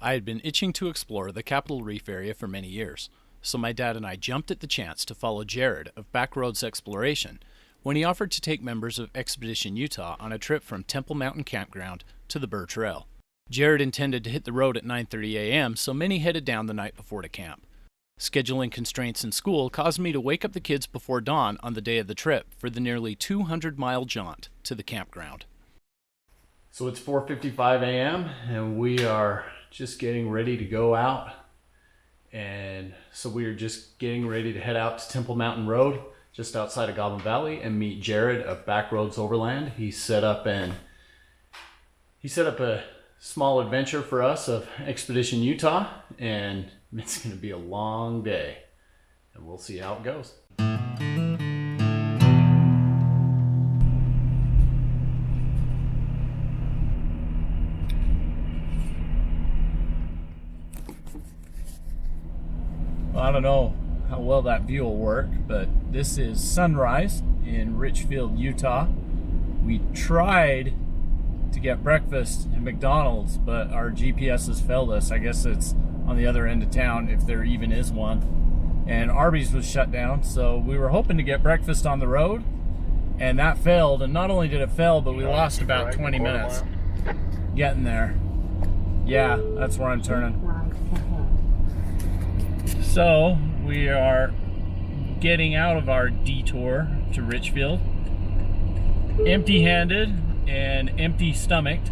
I had been itching to explore the Capitol Reef area for many years, so my dad and I jumped at the chance to follow Jared of Backroads Exploration when he offered to take members of Expedition Utah on a trip from Temple Mountain Campground to the Burr Trail. Jared intended to hit the road at 9:30 a.m., so many headed down the night before to camp. Scheduling constraints in school caused me to wake up the kids before dawn on the day of the trip for the nearly 200-mile jaunt to the campground. So it's 4:55 a.m. and we are just getting ready to go out. And so we are just getting ready to head out to Temple Mountain Road just outside of Goblin Valley and meet Jared of Backroads Overland. He set up a small adventure for us of Expedition Utah, and it's going to be a long day, and we'll see how it goes. Well, I don't know how well that view will work, but this is sunrise in Richfield, Utah. We tried to get breakfast at McDonald's, but our GPS has failed us. I guess it's on the other end of town, if there even is one. And Arby's was shut down, so we were hoping to get breakfast on the road, and that failed. And not only did it fail, but we lost about 20 minutes getting there. Yeah, that's where I'm turning. So we are getting out of our detour to Richfield, empty-handed and empty-stomached,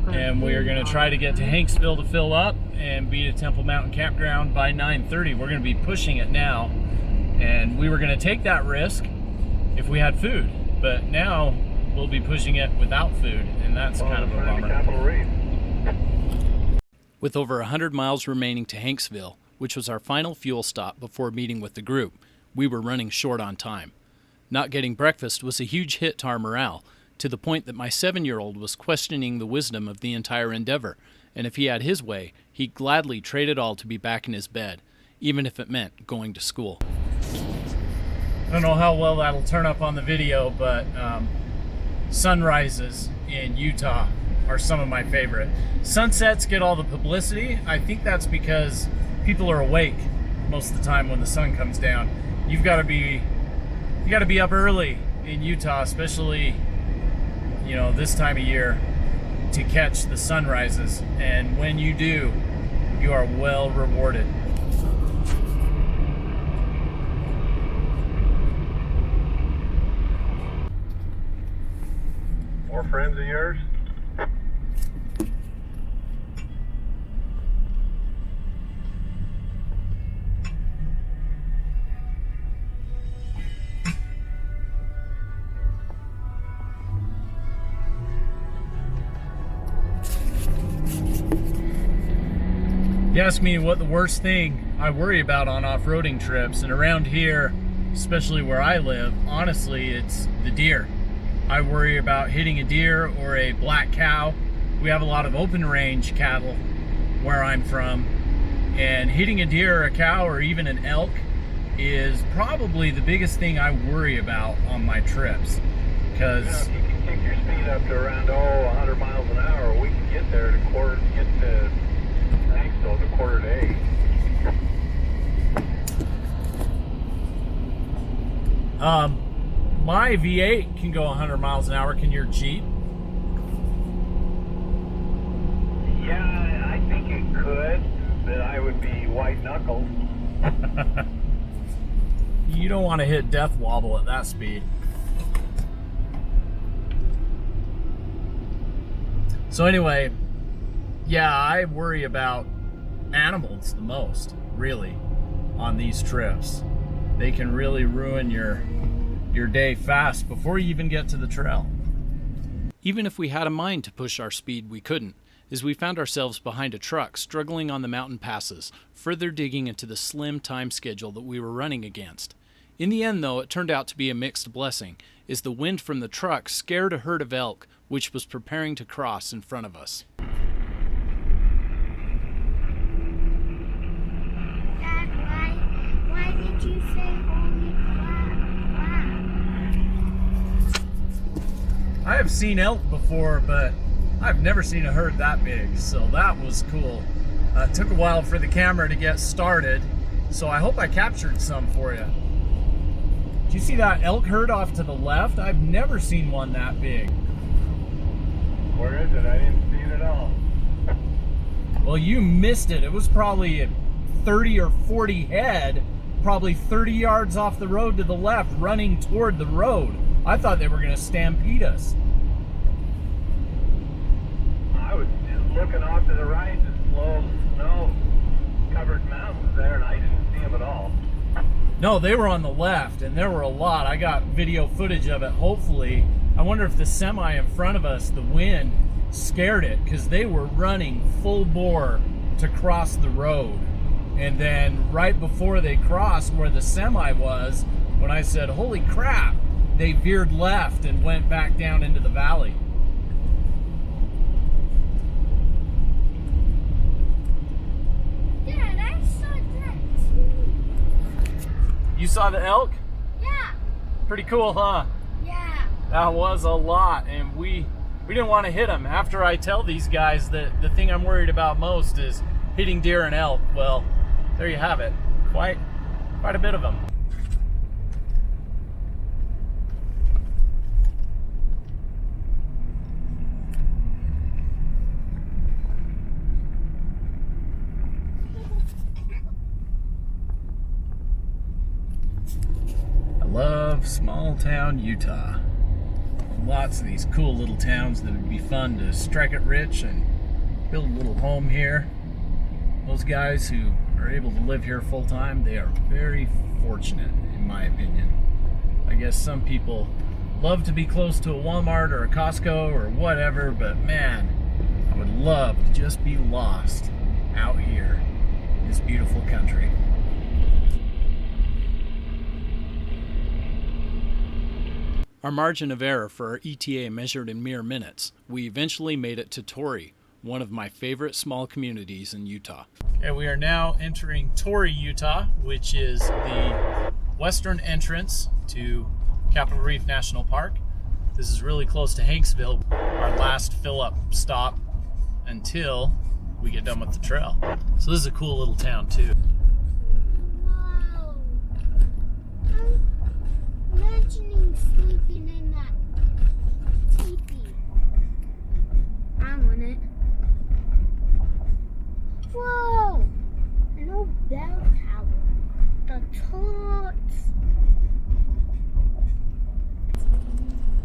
and we are going to try to get to Hanksville to fill up and be at Temple Mountain Campground by 9:30. We're going to be pushing it now, and we were going to take that risk if we had food, but now we'll be pushing it without food, and that's kind of a bummer. With over 100 miles remaining to Hanksville, which was our final fuel stop before meeting with the group, we were running short on time. Not getting breakfast was a huge hit to our morale, to the point that my 7-year-old was questioning the wisdom of the entire endeavor, and if he had his way, he'd gladly trade it all to be back in his bed, even if it meant going to school. I don't know how well that'll turn up on the video, but sunrises in Utah are some of my favorite. Sunsets get all the publicity. I think that's because people are awake most of the time when the sun comes down. You got to be up early in Utah, especially this time of year, to catch the sunrises, and when you do, you are well rewarded. More friends of yours? You ask me what the worst thing I worry about on off-roading trips, and around here, especially where I live, honestly, it's the deer. I worry about hitting a deer or a black cow. We have a lot of open range cattle where I'm from, and hitting a deer or a cow or even an elk is probably the biggest thing I worry about on my trips. Because if you can kick your speed up to around 100 miles an hour, we can get there to get to Hanksville to quarter to 8. My V8 can go 100 miles an hour. Can your Jeep? Yeah, I think it could, but I would be white knuckled. You don't want to hit death wobble at that speed. So anyway, yeah, I worry about animals the most, really, on these trips. They can really ruin your day fast before you even get to the trail. Even if we had a mind to push our speed, we couldn't, as we found ourselves behind a truck struggling on the mountain passes, further digging into the slim time schedule that we were running against. In the end, though, it turned out to be a mixed blessing, as the wind from the truck scared a herd of elk which was preparing to cross in front of us. Dad, why did you say holy crap? I have seen elk before, but I've never seen a herd that big, so that was cool. It took a while for the camera to get started, so I hope I captured some for you. Did you see that elk herd off to the left? I've never seen one that big. Where is it? I didn't see it at all. Well, you missed it. It was probably 30 or 40 head, probably 30 yards off the road to the left, running toward the road. I thought they were going to stampede us. I was just looking off to the right, the slow snow-covered mountains there, and I didn't see them at all. No, they were on the left, and there were a lot. I got video footage of it, hopefully. I wonder if the semi in front of us, the wind, scared it, because they were running full bore to cross the road. And then right before they crossed where the semi was, when I said, holy crap, they veered left and went back down into the valley. Dad, I saw that too. You saw the elk? Yeah. Pretty cool, huh? Yeah. That was a lot, and we didn't want to hit them. After I tell these guys that the thing I'm worried about most is hitting deer and elk, well, there you have it. Quite a bit of them. I love small town Utah. Lots of these cool little towns that would be fun to strike it rich and build a little home here. Those guys who are able to live here full time, they are very fortunate, in my opinion. I guess some people love to be close to a Walmart or a Costco or whatever, but man, I would love to just be lost out here in this beautiful country. Our margin of error for our ETA measured in mere minutes. We eventually made it to Torrey, one of my favorite small communities in Utah. Okay, we are now entering Torrey, Utah, which is the western entrance to Capitol Reef National Park. This is really close to Hanksville, our last fill-up stop until we get done with the trail. So this is a cool little town too. Wow. I'm imagining sleeping in that teepee. I want it. Whoa! An old bell tower. The tots.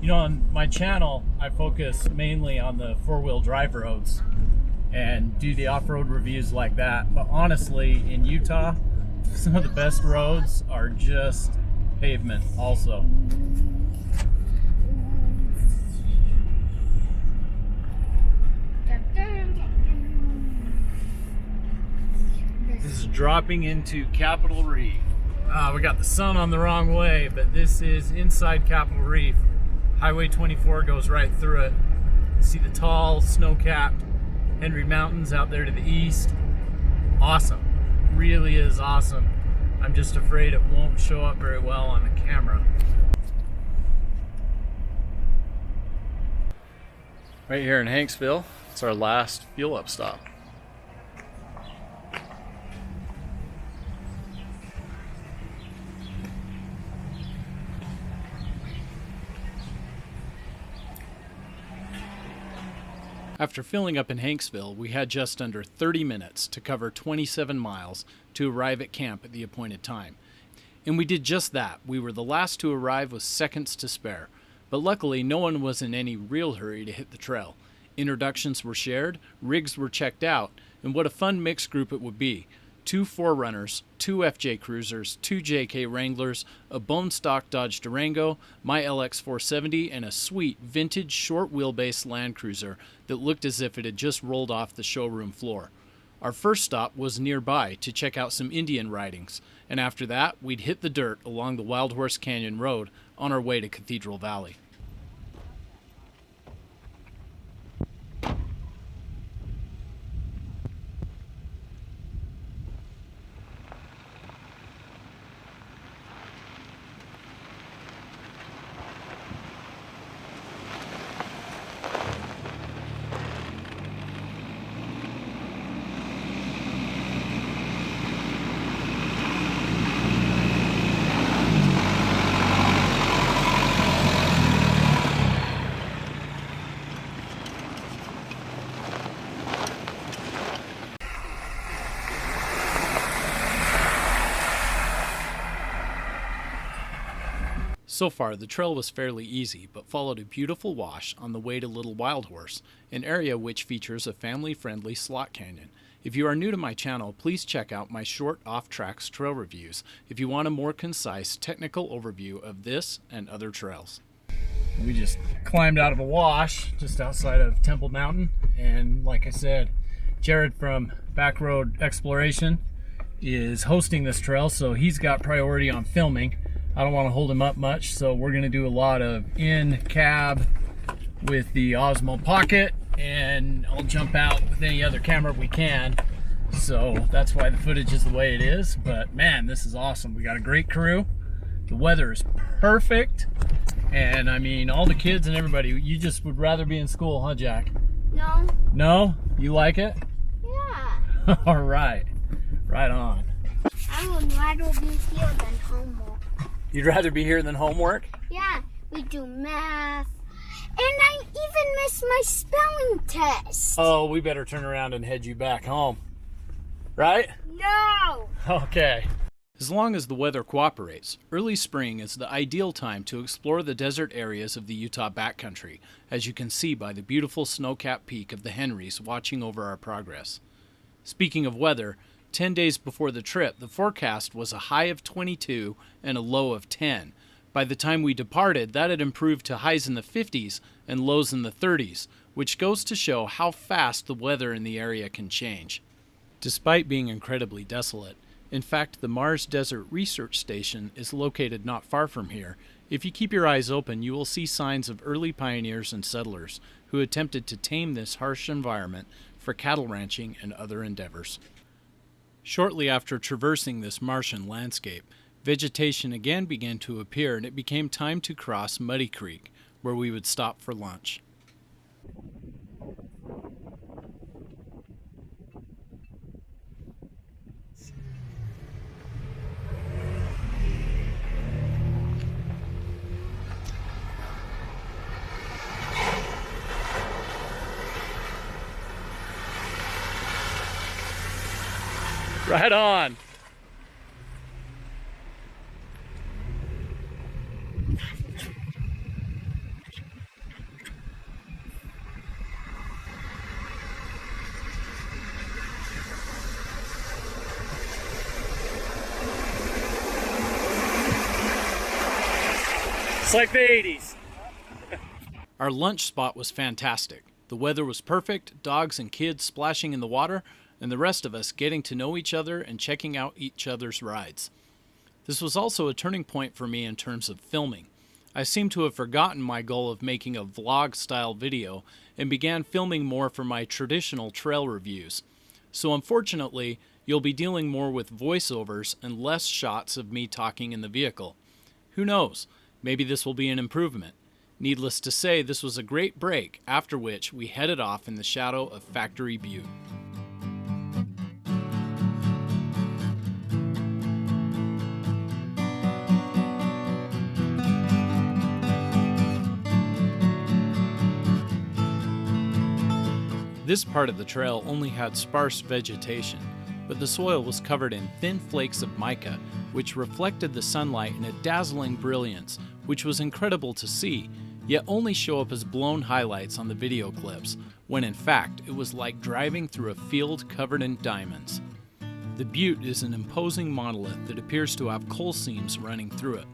You know, on my channel, I focus mainly on the four-wheel drive roads and do the off-road reviews like that. But honestly, in Utah, some of the best roads are just pavement also. This is dropping into Capitol Reef. We got the sun on the wrong way, but this is inside Capitol Reef. Highway 24 goes right through it. You see the tall, snow-capped Henry Mountains out there to the east. Awesome. Really is awesome. I'm just afraid it won't show up very well on the camera. Right here in Hanksville, it's our last fuel-up stop. After filling up in Hanksville, we had just under 30 minutes to cover 27 miles to arrive at camp at the appointed time. And we did just that. We were the last to arrive with seconds to spare. But luckily, no one was in any real hurry to hit the trail. Introductions were shared, rigs were checked out, and what a fun mixed group it would be. 2 4Runners, 2 FJ Cruisers, 2 JK Wranglers, a bone stock Dodge Durango, my LX 470, and a sweet vintage short wheelbase Land Cruiser that looked as if it had just rolled off the showroom floor. Our first stop was nearby to check out some Indian ridings, and after that we'd hit the dirt along the Wild Horse Canyon Road on our way to Cathedral Valley. So far, the trail was fairly easy, but followed a beautiful wash on the way to Little Wild Horse, an area which features a family-friendly slot canyon. If you are new to my channel, please check out my short off-tracks trail reviews if you want a more concise technical overview of this and other trails. We just climbed out of a wash just outside of Temple Mountain, and like I said, Jared from Backroad Exploration is hosting this trail, so he's got priority on filming. I don't want to hold him up much, so we're going to do a lot of in-cab with the Osmo Pocket, and I'll jump out with any other camera we can. So that's why the footage is the way it is. But man, this is awesome. We got a great crew. The weather is perfect. And I mean, all the kids and everybody, you just would rather be in school, huh, Jack? No. No? You like it? Yeah. All right. Right on. I would rather be here than homework. You'd rather be here than homework? Yeah, we do math. And I even missed my spelling test. Oh, we better turn around and head you back home. Right? No. Okay. As long as the weather cooperates, early spring is the ideal time to explore the desert areas of the Utah backcountry, as you can see by the beautiful snow-capped peak of the Henrys watching over our progress. Speaking of weather, 10 days before the trip, the forecast was a high of 22 and a low of 10. By the time we departed, that had improved to highs in the 50s and lows in the 30s, which goes to show how fast the weather in the area can change. Despite being incredibly desolate, in fact, the Mars Desert Research Station is located not far from here. If you keep your eyes open, you will see signs of early pioneers and settlers who attempted to tame this harsh environment for cattle ranching and other endeavors. Shortly after traversing this Martian landscape, vegetation again began to appear, and it became time to cross Muddy Creek, where we would stop for lunch. Right on. It's like the 80s. Our lunch spot was fantastic. The weather was perfect, dogs and kids splashing in the water, and the rest of us getting to know each other and checking out each other's rides. This was also a turning point for me in terms of filming. I seem to have forgotten my goal of making a vlog-style video and began filming more for my traditional trail reviews. So unfortunately, you'll be dealing more with voiceovers and less shots of me talking in the vehicle. Who knows? Maybe this will be an improvement. Needless to say, this was a great break, after which we headed off in the shadow of Factory Butte. This part of the trail only had sparse vegetation, but the soil was covered in thin flakes of mica, which reflected the sunlight in a dazzling brilliance, which was incredible to see, yet only show up as blown highlights on the video clips, when in fact it was like driving through a field covered in diamonds. The Butte is an imposing monolith that appears to have coal seams running through it.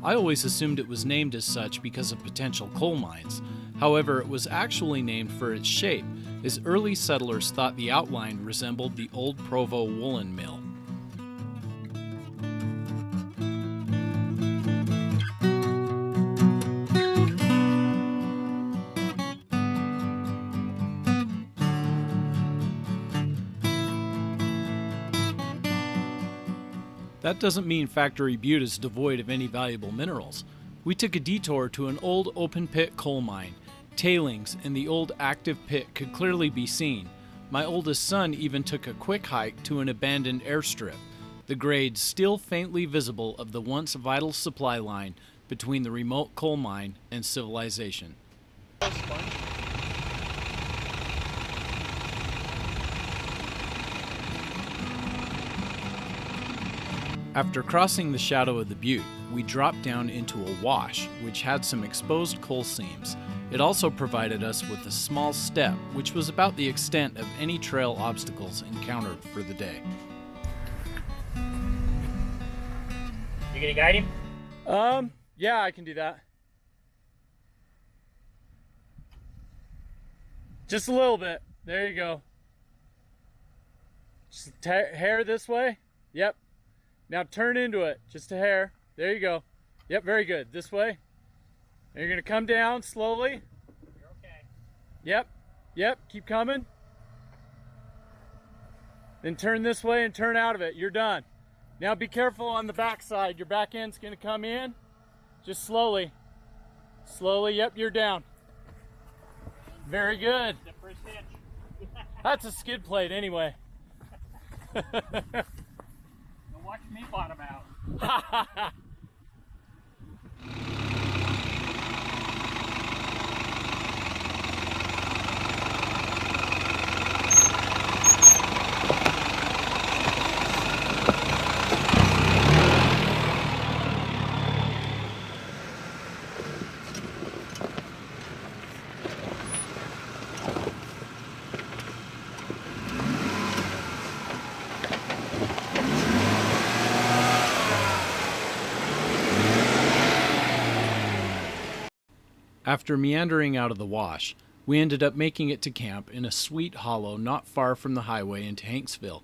I always assumed it was named as such because of potential coal mines. However, it was actually named for its shape, as early settlers thought the outline resembled the old Provo woolen mill. That doesn't mean Factory Butte is devoid of any valuable minerals. We took a detour to an old open-pit coal mine. Tailings in the old active pit could clearly be seen. My oldest son even took a quick hike to an abandoned airstrip, the grades still faintly visible of the once vital supply line between the remote coal mine and civilization. After crossing the shadow of the Butte, we dropped down into a wash, which had some exposed coal seams. It also provided us with a small step, which was about the extent of any trail obstacles encountered for the day. You gonna guide him? Yeah, I can do that. Just a little bit. There you go. Just hair this way. Yep. Now turn into it. Just a hair. There you go. Yep, very good. This way. And you're going to come down slowly. You're okay. Yep. Yep. Keep coming. Then turn this way and turn out of it. You're done. Now be careful on the back side. Your back end's going to come in. Just slowly. Slowly. Yep, you're down. Very good. The first inch. That's a skid plate anyway. Now watch me bottom out. After meandering out of the wash, we ended up making it to camp in a sweet hollow not far from the highway into Hanksville,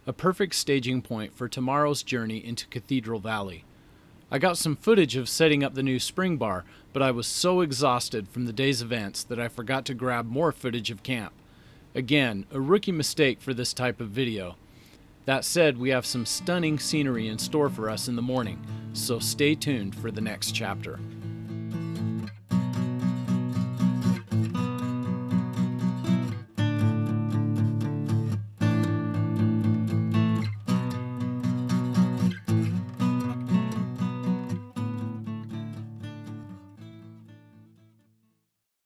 a perfect staging point for tomorrow's journey into Cathedral Valley. I got some footage of setting up the new spring bar, but I was so exhausted from the day's events that I forgot to grab more footage of camp. Again, a rookie mistake for this type of video. That said, we have some stunning scenery in store for us in the morning, so stay tuned for the next chapter.